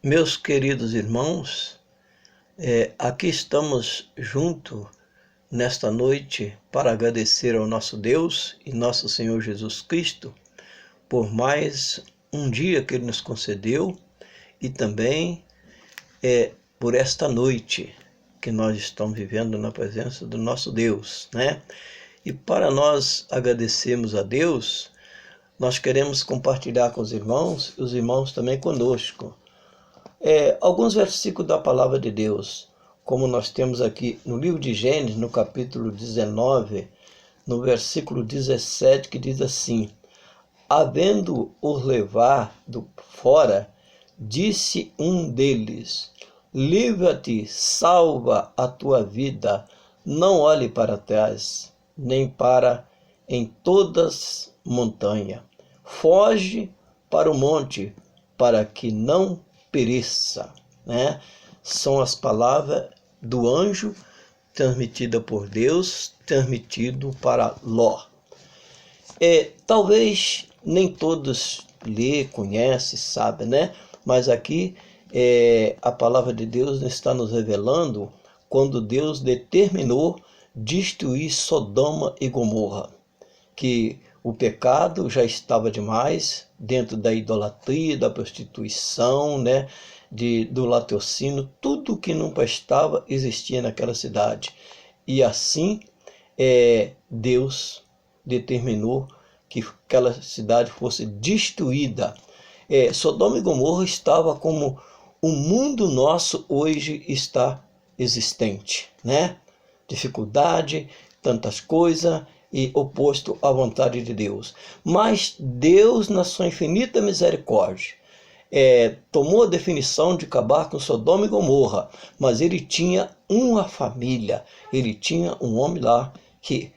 Meus queridos irmãos, aqui estamos juntos nesta noite para agradecer ao nosso Deus e nosso Senhor Jesus Cristo por mais um dia que Ele nos concedeu e também por esta noite que nós estamos vivendo na presença do nosso Deus, né? E para nós agradecermos a Deus, nós queremos compartilhar com os irmãos também conosco. Alguns versículos da palavra de Deus, como nós temos aqui no livro de Gênesis, no capítulo 19, no versículo 17, que diz assim: havendo-os levado fora, disse um deles: livra-te, salva a tua vida, não olhe para trás, nem para em todas montanhas. Foge para o monte, para que não pereça, né? São as palavras do anjo transmitida por Deus, transmitido para Ló. Talvez nem todos lê, conhecem, sabem, né? Mas aqui a palavra de Deus está nos revelando quando Deus determinou destruir Sodoma e Gomorra, que o pecado já estava demais dentro da idolatria, da prostituição, né? Do latrocínio, tudo que não prestava existia naquela cidade. E assim Deus determinou que aquela cidade fosse destruída. Sodoma e Gomorra estava como o mundo nosso hoje está existente, né? Dificuldade, tantas coisas, e oposto à vontade de Deus. Mas Deus, na sua infinita misericórdia, tomou a definição de acabar com Sodoma e Gomorra, mas ele tinha uma família, ele tinha um homem lá que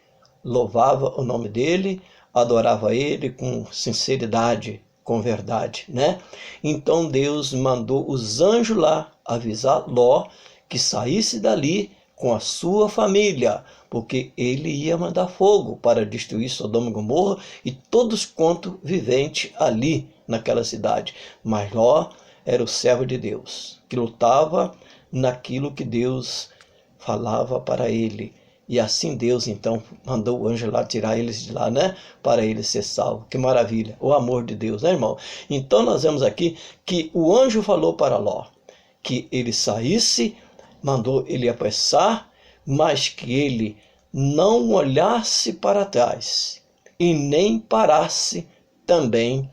louvava o nome dele, adorava ele com sinceridade, com verdade, né? Então Deus mandou os anjos lá avisar Ló que saísse dali com a sua família, porque ele ia mandar fogo para destruir Sodoma e Gomorra e todos quanto viventes ali naquela cidade. Mas Ló era o servo de Deus, que lutava naquilo que Deus falava para ele. E assim Deus então mandou o anjo lá tirar eles de lá, né? Para ele ser salvo. Que maravilha, o amor de Deus, né, irmão? Então nós vemos aqui que o anjo falou para Ló que ele saísse, mandou ele apressar, mas que ele não olhasse para trás e nem parasse também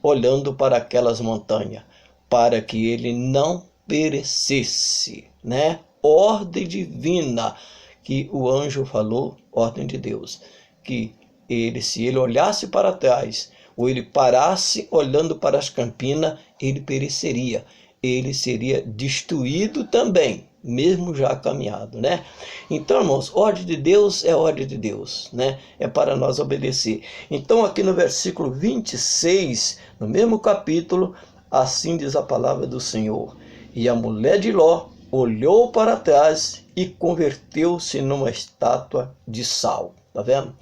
olhando para aquelas montanhas, para que ele não perecesse, né? Ordem divina que o anjo falou, ordem de Deus, que se ele olhasse para trás ou ele parasse olhando para as campinas, ele pereceria. Ele seria destruído também, mesmo já caminhado, né? Então, irmãos, ordem de Deus é ordem de Deus, né? É para nós obedecer. Então, aqui no versículo 26, no mesmo capítulo, assim diz a palavra do Senhor: e a mulher de Ló olhou para trás e converteu-se numa estátua de sal. Tá vendo?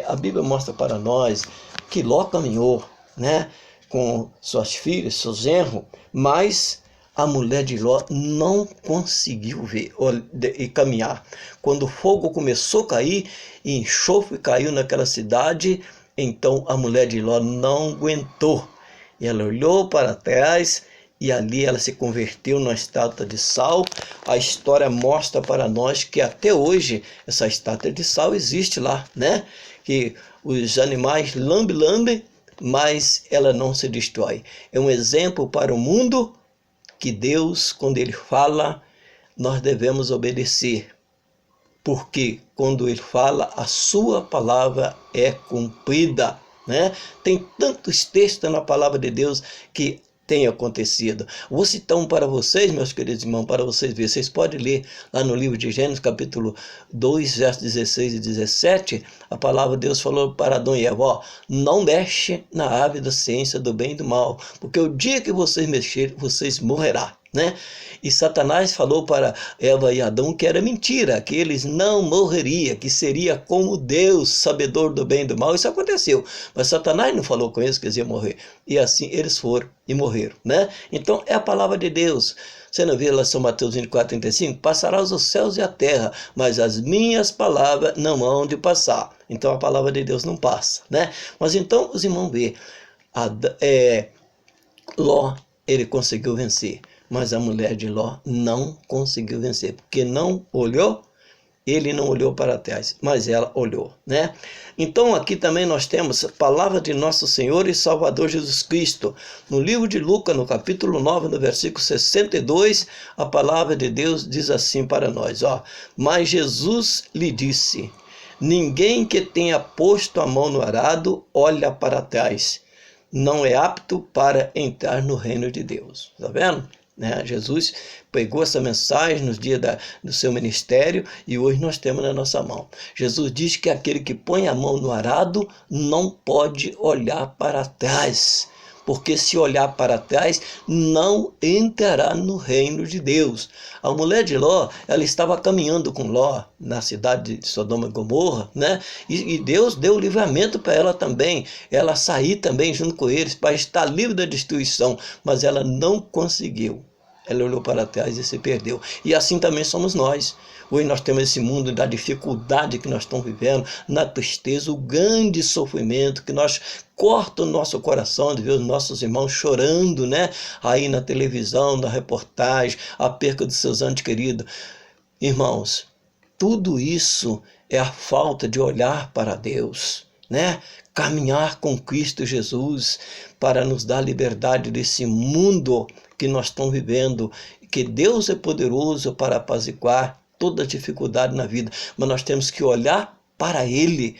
A Bíblia mostra para nós que Ló caminhou, né? Com suas filhas, seus genros, mas a mulher de Ló não conseguiu ver e caminhar. Quando o fogo começou a cair e enxofre caiu naquela cidade, então a mulher de Ló não aguentou. E ela olhou para trás e ali ela se converteu numa estátua de sal. A história mostra para nós que até hoje essa estátua de sal existe lá, né? Que os animais lambe, mas ela não se destrói. É um exemplo para o mundo que Deus, quando Ele fala, nós devemos obedecer. Porque quando Ele fala, a sua palavra é cumprida, né? Tem tantos textos na palavra de Deus que tem acontecido. Vou citar um para vocês, meus queridos irmãos, para vocês verem. Vocês podem ler lá no livro de Gênesis, capítulo 2, versos 16 e 17. A palavra de Deus falou para Adão e Eva: não mexe na árvore da ciência do bem e do mal, porque o dia que vocês mexerem, vocês morrerão. né? E Satanás falou para Eva e Adão que era mentira, que eles não morreriam, que seria como Deus, sabedor do bem e do mal. Isso aconteceu, mas Satanás não falou com eles que eles iam morrer. E assim eles foram e morreram, né? Então é a palavra de Deus. Você não vê lá São Mateus 24:35? Passarás os céus e a terra, mas as minhas palavras não hão de passar. Então a palavra de Deus não passa, né? Mas então os irmãos vê, Ló, ele conseguiu vencer. Mas a mulher de Ló não conseguiu vencer, porque não olhou, ele não olhou para trás, mas ela olhou, né? Então aqui também nós temos a palavra de nosso Senhor e Salvador Jesus Cristo. No livro de Lucas, no capítulo 9, no versículo 62, a palavra de Deus diz assim para nós, ó: mas Jesus lhe disse, ninguém que tenha posto a mão no arado olha para trás, não é apto para entrar no reino de Deus. Tá vendo? Né? Jesus pegou essa mensagem nos dias do seu ministério e hoje nós temos na nossa mão. Jesus diz que aquele que põe a mão no arado não pode olhar para trás, porque se olhar para trás não entrará no reino de Deus. A mulher de Ló, ela estava caminhando com Ló na cidade de Sodoma e Gomorra, né? E Deus deu livramento para ela também, ela sair também junto com eles para estar livre da destruição, mas ela não conseguiu. Ela olhou para trás e se perdeu. E assim também somos nós. Hoje nós temos esse mundo da dificuldade que nós estamos vivendo, na tristeza, o grande sofrimento que nós corta o nosso coração de ver os nossos irmãos chorando, né? Aí na televisão, na reportagem, a perca dos seus entes queridos. Irmãos, tudo isso é a falta de olhar para Deus, né? Caminhar com Cristo Jesus para nos dar liberdade desse mundo que nós estamos vivendo, que Deus é poderoso para apaziguar toda dificuldade na vida, mas nós temos que olhar para Ele.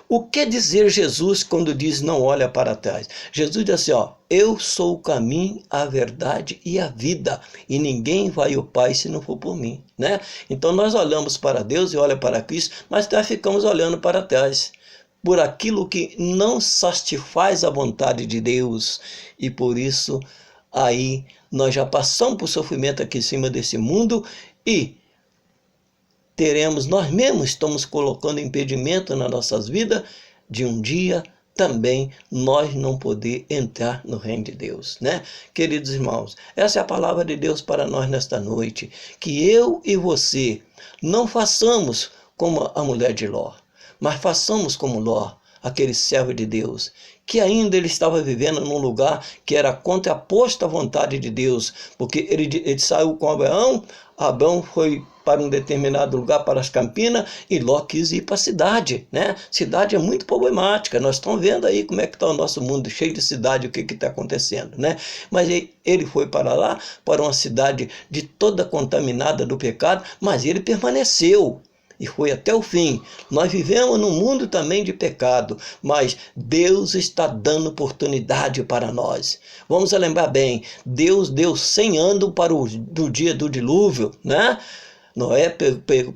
O que dizer Jesus quando diz não olha para trás? Jesus diz assim, ó, eu sou o caminho, a verdade e a vida, e ninguém vai ao Pai se não for por mim, né? Então nós olhamos para Deus e olhamos para Cristo, mas nós ficamos olhando para trás, por aquilo que não satisfaz a vontade de Deus, e por isso aí nós já passamos por sofrimento aqui em cima desse mundo e nós mesmos estamos colocando impedimento nas nossas vidas de um dia também nós não poder entrar no reino de Deus, né? Queridos irmãos, essa é a palavra de Deus para nós nesta noite, que eu e você não façamos como a mulher de Ló, mas façamos como Ló, aquele servo de Deus, que ainda ele estava vivendo num lugar que era contraposto à vontade de Deus, porque ele saiu com Abraão foi para um determinado lugar, para as Campinas, e Ló quis ir para a cidade, né? Cidade é muito problemática, nós estamos vendo aí como é que está o nosso mundo, cheio de cidade, o que está acontecendo, né? Mas ele foi para lá, para uma cidade de toda contaminada do pecado, mas ele permaneceu. E foi até o fim. Nós vivemos num mundo também de pecado, mas Deus está dando oportunidade para nós. Vamos lembrar bem, Deus deu 100 anos para do dia do dilúvio, né? Noé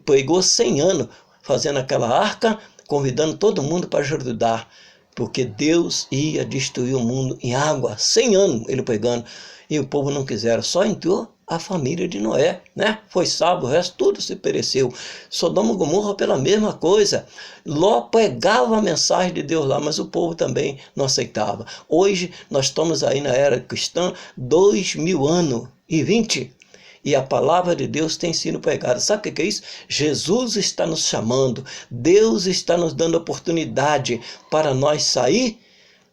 pegou 100 anos fazendo aquela arca, convidando todo mundo para ajudar, porque Deus ia destruir o mundo em água. 100 anos ele pegando, e o povo não quiseram, só entrou a família de Noé, né? Foi salvo, o resto tudo se pereceu. Sodoma e Gomorra pela mesma coisa. Ló pegava a mensagem de Deus lá, mas o povo também não aceitava. Hoje nós estamos aí na era cristã, 2000 anos e 20, e a palavra de Deus tem sido pregada. Sabe o que é isso? Jesus está nos chamando, Deus está nos dando oportunidade para nós sair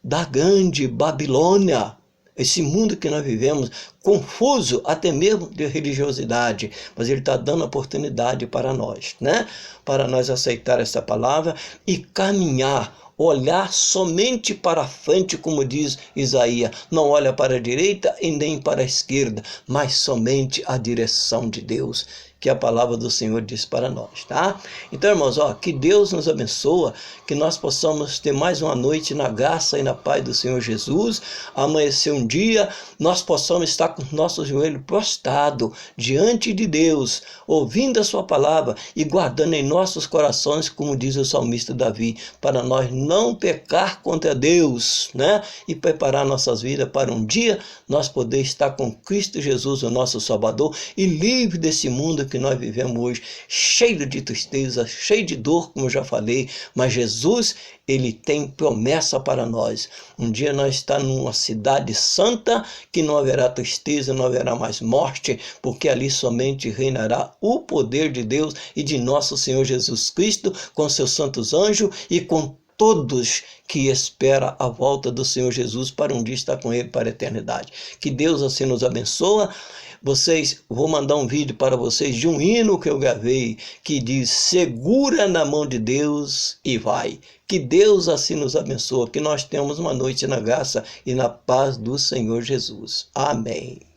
da grande Babilônia, esse mundo que nós vivemos, confuso até mesmo de religiosidade, mas ele está dando oportunidade para nós, né? Para nós aceitar essa palavra e caminhar, olhar somente para a frente, como diz Isaías, não olha para a direita e nem para a esquerda, mas somente a direção de Deus. que a palavra do Senhor diz para nós, tá? Então, irmãos, que Deus nos abençoe, que nós possamos ter mais uma noite na graça e na paz do Senhor Jesus, amanhecer um dia, nós possamos estar com o nosso joelho prostrado diante de Deus, ouvindo a sua palavra e guardando em nossos corações, como diz o salmista Davi, para nós não pecar contra Deus, né? E preparar nossas vidas para um dia nós poder estar com Cristo Jesus, o nosso Salvador, e livre desse mundo que nós vivemos hoje, cheio de tristeza, cheio de dor, como eu já falei, mas Jesus, ele tem promessa para nós. Um dia nós estaremos numa cidade santa, que não haverá tristeza, não haverá mais morte, porque ali somente reinará o poder de Deus e de nosso Senhor Jesus Cristo, com seus santos anjos e com todos que esperam a volta do Senhor Jesus para um dia estar com ele para a eternidade. Que Deus assim nos abençoe. Vou mandar um vídeo para vocês de um hino que eu gravei, que diz: segura na mão de Deus e vai. Que Deus assim nos abençoe, que nós tenhamos uma noite na graça e na paz do Senhor Jesus. Amém.